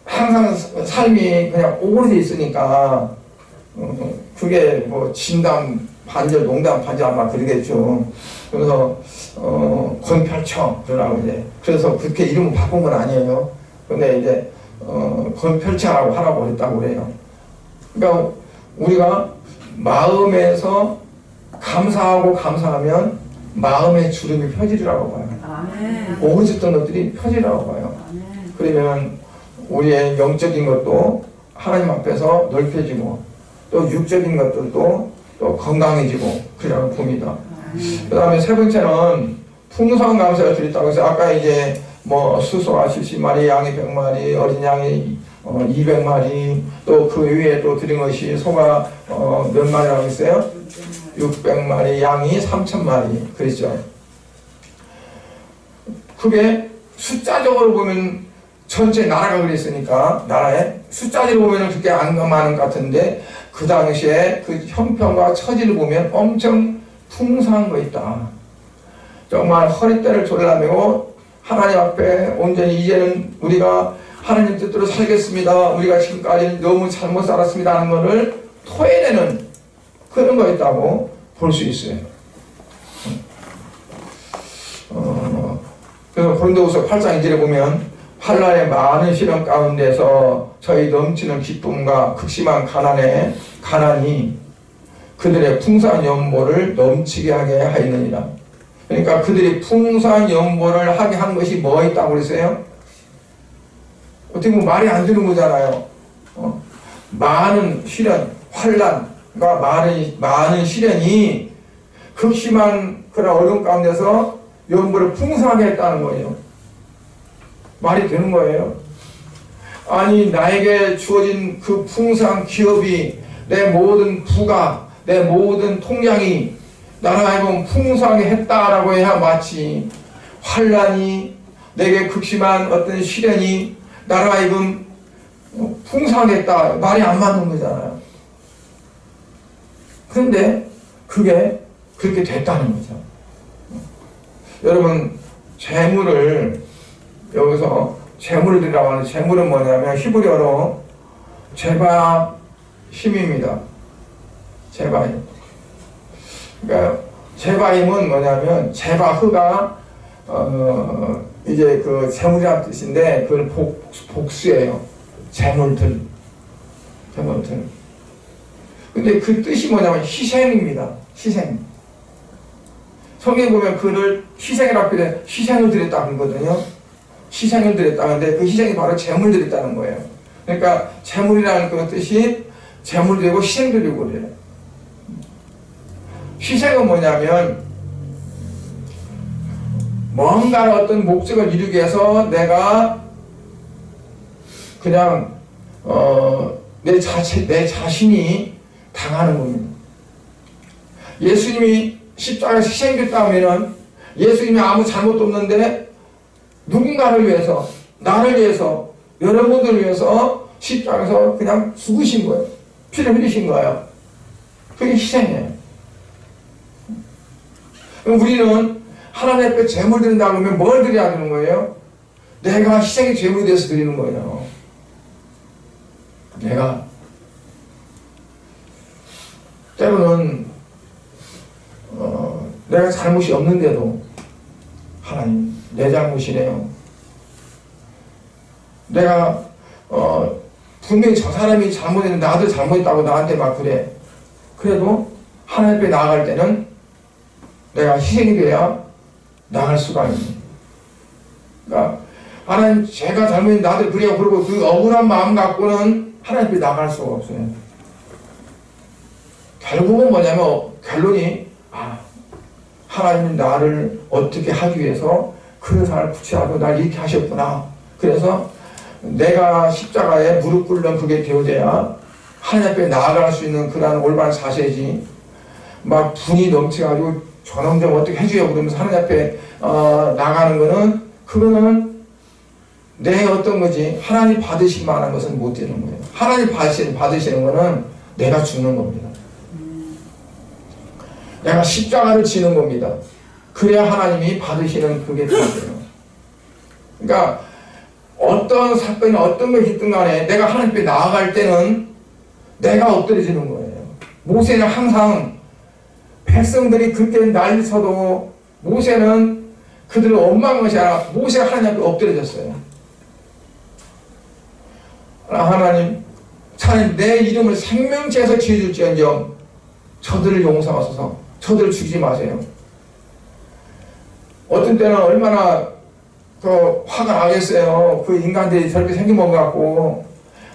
항상 삶이 그냥 오그려져 있으니까 그게 뭐 진담 반절 농담 반절 아마 그러겠죠. 그래서 권펼쳐 그러라고 이제 그래서 그렇게 이름을 바꾼 건 아니에요. 근데 이제 권펼쳐라고 하라고 했다고 그래요. 그러니까 우리가 마음에서 감사하고 감사하면 마음의 주름이 펴지리라고 봐요. 오그러졌던 것들이 펴지리라고 봐요. 그러면 우리의 영적인 것도 하나님 앞에서 넓혀지고 또 육적인 것들도 또 건강해지고 그러라고 봅니다. 그 다음에 세 번째는 풍성 감사를 드렸다고 해서 아까 이제 뭐 수소가 70마리, 양이 100마리, 어린 양이 200마리, 또 그 위에 또 드린 것이 소가 몇 마리라고 했어요? 600마리, 양이 3000마리 그랬죠. 그게 숫자적으로 보면 전체 나라가 그랬으니까 나라에 숫자적으로 보면 그렇게 안 많은 것 같은데 그 당시에 그 형편과 처지를 보면 엄청 풍성한 거 있다. 정말 허리띠를 졸라매고 하나님 앞에 온전히 이제는 우리가 하나님 뜻대로 살겠습니다. 우리가 지금까지 너무 잘못 살았습니다 하는 것을 토해내는 그런 거 있다고 볼 수 있어요. 그래서 고린도후서 8장 2절에 보면 환난의 많은 시련 가운데서 저희 넘치는 기쁨과 극심한 가난이 그들의 풍성한 연보를 넘치게 하게 하였느니라. 그러니까 그들이 풍성한 연보를 하게 한 것이 뭐 있다고 그랬어요? 어떻게 보면 말이 안 되는 거잖아요. 많은 시련, 환난과 많은 시련이 극심한 그런 어려움 가운데서 연보를 풍성하게 했다는 거예요. 말이 되는 거예요. 아니 나에게 주어진 그 풍성한 기업이 내 모든 부가 내 모든 통장이 나를 하여금 풍성하게 했다라고 해야 마치 환난이 내게 극심한 어떤 시련이 나를 하여금 풍성하게 했다 말이 안 맞는 거잖아요. 그런데 그게 그렇게 됐다는 거죠. 여러분 재물을 여기서 재물을 드리라고 하는 재물은 뭐냐면 히브리어로 제바힘입니다. 제바힘. 그러니까 제바힘은 뭐냐면 제바흐가 이제 그 재물이라는 뜻인데 그걸 복수예요. 재물들. 근데 그 뜻이 뭐냐면 희생입니다. 희생. 성경에 보면 그를 희생이라고 해 희생을 드렸다는 거거든요. 희생을 드렸다는데 그 희생이 바로 재물 드렸다는 거예요. 그러니까 재물이라는 그 뜻이 재물 드리고 희생 드리고 그래요. 희생은 뭐냐면 뭔가 어떤 목적을 이루기 위해서 내가 그냥 내 자신이 당하는 겁니다. 예수님이 십자가에서 희생됐다 하면은 예수님이 아무 잘못도 없는데 누군가를 위해서, 나를 위해서, 여러분들을 위해서 십자가에서 그냥 죽으신 거예요. 피를 흘리신 거예요. 그게 희생이에요. 그럼 우리는 하나님 앞에 제물 드린다고 하면 뭘 드려야 되는 거예요? 내가 희생의 제물이 돼서 드리는 거예요. 때로는 내가 잘못이 없는데도 하나님 내 잘못이네요. 내가 분명히 저 사람이 잘못했는데 나도 잘못했다고 나한테 막 그래. 그래도 하나님 앞에 나아갈 때는 내가 희생이 돼야 나갈 수가 있는. 그러니까 하나님 제가 잘못했는데 나도 그래요. 그리고 그 억울한 마음 갖고는 하나님 앞에 나갈 수가 없어요. 결국은 뭐냐면 결론이 하나님은 나를 어떻게 하기 위해서 그런 사람을 구체하고 날 이렇게 하셨구나. 그래서 내가 십자가에 무릎 꿇는 그게 되어져야 하나님 앞에 나아갈 수 있는 그런 올바른 자세지. 막 분이 넘쳐가지고 저놈 좀 어떻게 해줘요 그러면서 하나님 앞에 나가는 거는 그거는 내 어떤 거지 하나님 받으실 만한 것은 못 되는 거예요. 하나님 받으시는 거는 내가 주는 겁니다. 내가 십자가를 지는 겁니다. 그래야 하나님이 받으시는 그게 되어요. 그러니까 어떤 사건이 어떤 것이 있든 간에 내가 하나님 앞에 나아갈 때는 내가 엎드려지는 거예요. 모세는 항상 백성들이 그때 난리쳐도 모세는 그들을 원망한 것이 아니라 모세가 하나님 앞에 엎드려졌어요. 하나님 차라리 내 이름을 생명체에서 지어줄지언정 저들을 용서하소서. 저들을 죽이지 마세요. 어떤 때는 얼마나 화가 나겠어요. 그 인간들이 저렇게 생긴 것 같고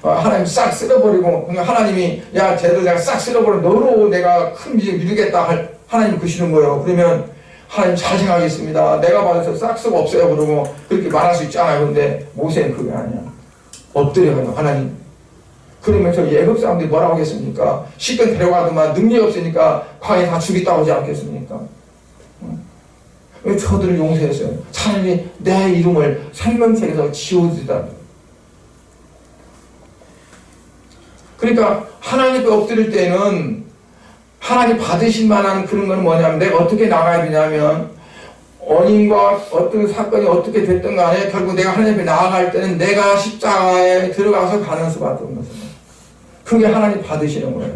하나님 싹 쓸어버리고 하나님이 야 쟤들 내가 싹 쓸어버려 너로 내가 큰 미를 이루겠다 하나님 그러시는 거예요. 그러면 하나님 잘 생각하겠습니다. 내가 받아서 싹 쓰고 없어요. 그러고 그렇게 말할 수 있잖아요. 근데 모세는 그게 아니야. 엎드려가요. 하나님 그러면 저 예굽 사람들이 뭐라고 하겠습니까? 시권 데려가더만 능력이 없으니까 광야에 다 죽이다고 하지 않겠습니까? 왜 저들을 용서했어요? 차라리 내 이름을 생명책에서 지워주다. 그러니까 하나님 앞에 엎드릴 때는 하나님 받으실 만한 그런 건 뭐냐면 내가 어떻게 나가야 되냐면 원인과 어떤 사건이 어떻게 됐든 간에 결국 내가 하나님 앞에 나아갈 때는 내가 십자가에 들어가서 가는 수밖에 없는 거예요. 그게 하나님 받으시는 거예요.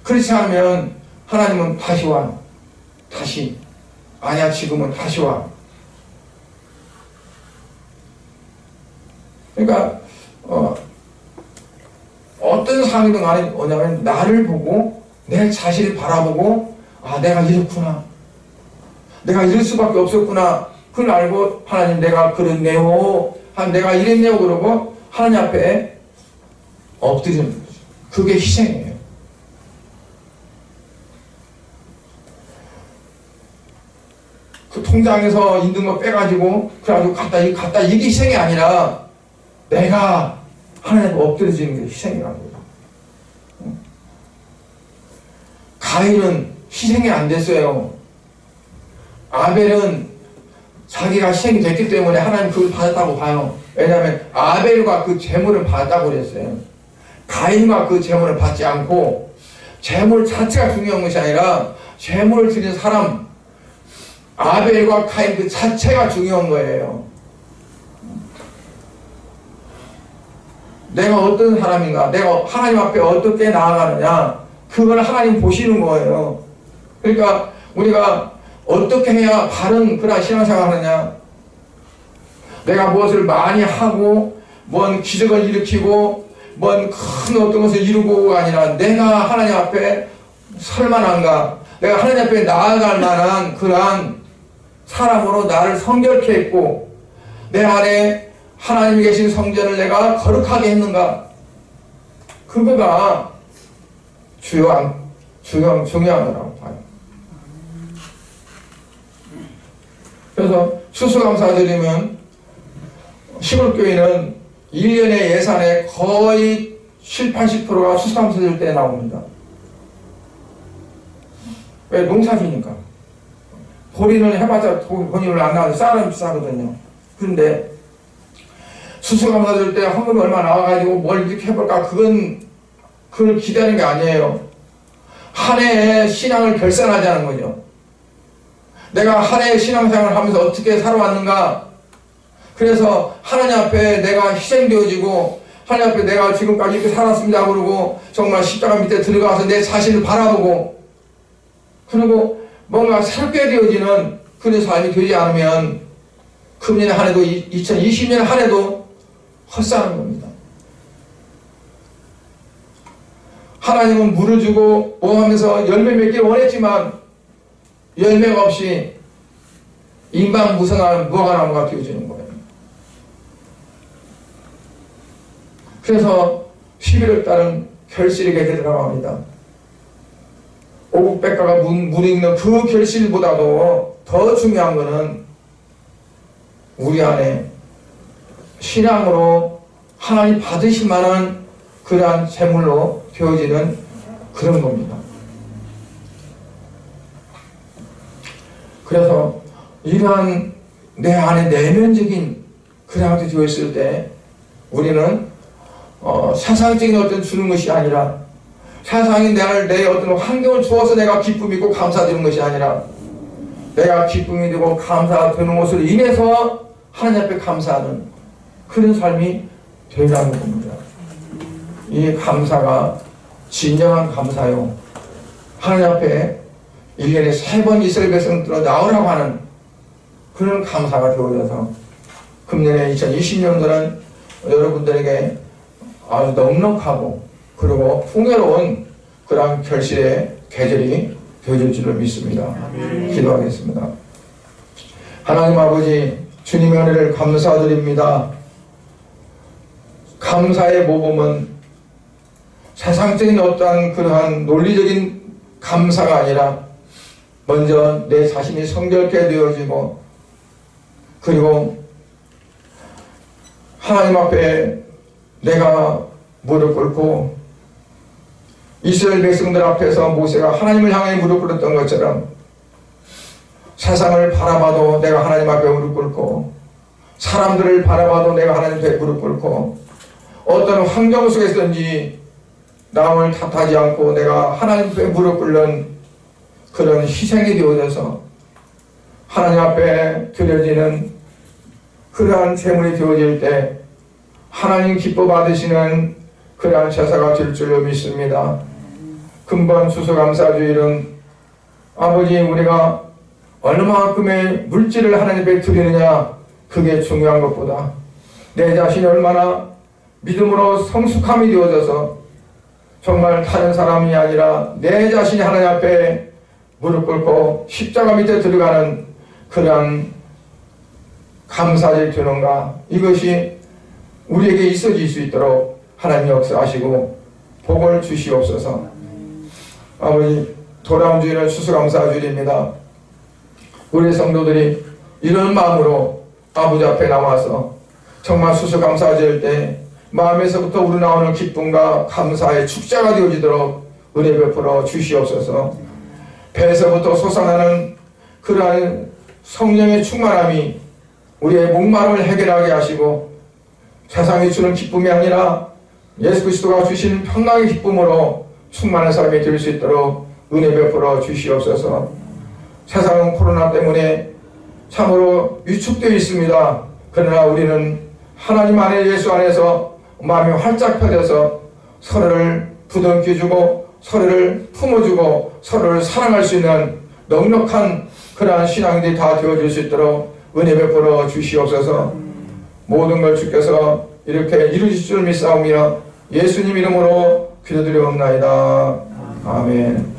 그렇지 않으면 하나님은 다시 와. 다시. 아니야 지금은 다시 와. 그러니까 어떤 상황이든 간에 뭐냐면 나를 보고 내 자신을 바라보고 내가 이렇구나. 내가 이럴 수밖에 없었구나. 그걸 알고 하나님 내가 그랬네요. 내가 이랬네요. 그러고 하나님 앞에 엎드리는 거죠. 그게 희생이에요. 그 통장에서 있는 거 빼가지고 그래가지고 갖다 이게 희생이 아니라 내가 하나님 앞에 엎드려지는 게 희생이라는 거죠. 가인은 희생이 안 됐어요. 아벨은 자기가 희생이 됐기 때문에 하나님 그걸 받았다고 봐요. 왜냐하면 아벨과 그 재물을 받았다고 그랬어요. 가인과 그 재물을 받지 않고 재물 자체가 중요한 것이 아니라 재물을 드린 사람 아벨과 가인 그 자체가 중요한 거예요. 내가 어떤 사람인가, 내가 하나님 앞에 어떻게 나아가느냐, 그걸 하나님 보시는 거예요. 그러니까 우리가 어떻게 해야 바른 그런 신앙생활을 하느냐, 내가 무엇을 많이 하고 뭔 기적을 일으키고 뭔 큰 어떤 것을 이루고가 아니라 내가 하나님 앞에 설만한가, 내가 하나님 앞에 나아갈 만한 그러한 사람으로 나를 성결케 했고 내 안에 하나님이 계신 성전을 내가 거룩하게 했는가, 그거가 중요한 거라고 봐요. 그래서 추수감사드리면 시골교회는 1년의 예산의 거의 7, 80%가 수수감사절 때 나옵니다. 왜? 농사지니까. 본인을 해봤자 본인을 안 나와서 쌀은 비싸거든요. 그런데 수수감사절 때 헌금이 얼마 나와가지고 뭘 이렇게 해볼까? 그걸 기대하는 게 아니에요. 한 해의 신앙을 결산하자는 거죠. 내가 한 해의 신앙생활을 하면서 어떻게 살아왔는가? 그래서 하나님 앞에 내가 희생되어지고 하나님 앞에 내가 지금까지 이렇게 살았습니다 그러고 정말 십자가 밑에 들어가서 내 자신을 바라보고 그리고 뭔가 새롭게 되어지는 그런 삶이 되지 않으면 금년 한 해도 2020년 한 해도 헛사는 겁니다. 하나님은 물을 주고 오하면서 열매 맺기를 원했지만 열매가 없이 인방무성한 무화과나무가 되어지는 거예요. 그래서 11월 달은 결실의 계절이라고 합니다. 오국백과가 무르익는 그 결실보다도 더 중요한 것은 우리 안에 신앙으로 하나님 받으실 만한 그러한 재물로 되어지는 그런 겁니다. 그래서 이러한 내 안에 내면적인 그런 것이 되어있을 때 우리는 세상적인 어떤 주는 것이 아니라 세상이 내 어떤 환경을 주어서 내가 기쁨이 있고 감사드리는 것이 아니라 내가 기쁨이 되고 감사되는 것으로 인해서 하나님 앞에 감사하는 그런 삶이 되라는 겁니다. 이 감사가 진정한 감사요. 하나님 앞에 1년에 3번 이스라엘 백성들로 나오라고 하는 그런 감사가 되어져서 금년에 2020년도는 여러분들에게 아주 넉넉하고 그리고 풍요로운 그런 결실의 계절이 되어질 줄을 믿습니다. 기도하겠습니다. 하나님 아버지 주님의 은혜를 감사드립니다. 감사의 모범은 세상적인 어떠한 그러한 논리적인 감사가 아니라 먼저 내 자신이 성결케 되어지고 그리고 하나님 앞에 내가 무릎 꿇고 이스라엘 백성들 앞에서 모세가 하나님을 향해 무릎 꿇었던 것처럼 세상을 바라봐도 내가 하나님 앞에 무릎 꿇고 사람들을 바라봐도 내가 하나님 앞에 무릎 꿇고 어떤 환경 속에서든지 남을 탓하지 않고 내가 하나님 앞에 무릎 꿇는 그런 희생이 되어져서 하나님 앞에 드려지는 그러한 제물이 되어질 때 하나님 기뻐 받으시는 그러한 제사가 될 줄로 믿습니다. 근본 추수감사주일은 아버지 우리가 얼마만큼의 물질을 하나님 앞에 드리느냐 그게 중요한 것보다 내 자신이 얼마나 믿음으로 성숙함이 되어져서 정말 다른 사람이 아니라 내 자신이 하나님 앞에 무릎 꿇고 십자가 밑에 들어가는 그러한 감사를 주는가 이것이 우리에게 있어질 수 있도록 하나님 역사하시고 복을 주시옵소서. 아버지 돌아온 주일은 추수감사주일입니다. 우리 성도들이 이런 마음으로 아버지 앞에 나와서 정말 추수감사주일 때 마음에서부터 우러나오는 기쁨과 감사의 축제가 되어지도록 은혜 베풀어 주시옵소서. 배에서부터 솟아나는 그러한 성령의 충만함이 우리의 목마름을 해결하게 하시고 세상이 주는 기쁨이 아니라 예수 그리스도가 주신 평강의 기쁨으로 충만한 삶이 될 수 있도록 은혜 베풀어 주시옵소서. 세상은 코로나 때문에 참으로 위축되어 있습니다. 그러나 우리는 하나님 안에 예수 안에서 마음이 활짝 펴져서 서로를 부둥켜주고 서로를 품어주고 서로를 사랑할 수 있는 넉넉한 그러한 신앙들이 다 되어질 수 있도록 은혜 베풀어 주시옵소서. 모든 걸 주께서 이렇게 이루실 줄 믿사오며 예수님 이름으로 기도드리옵나이다. 아멘.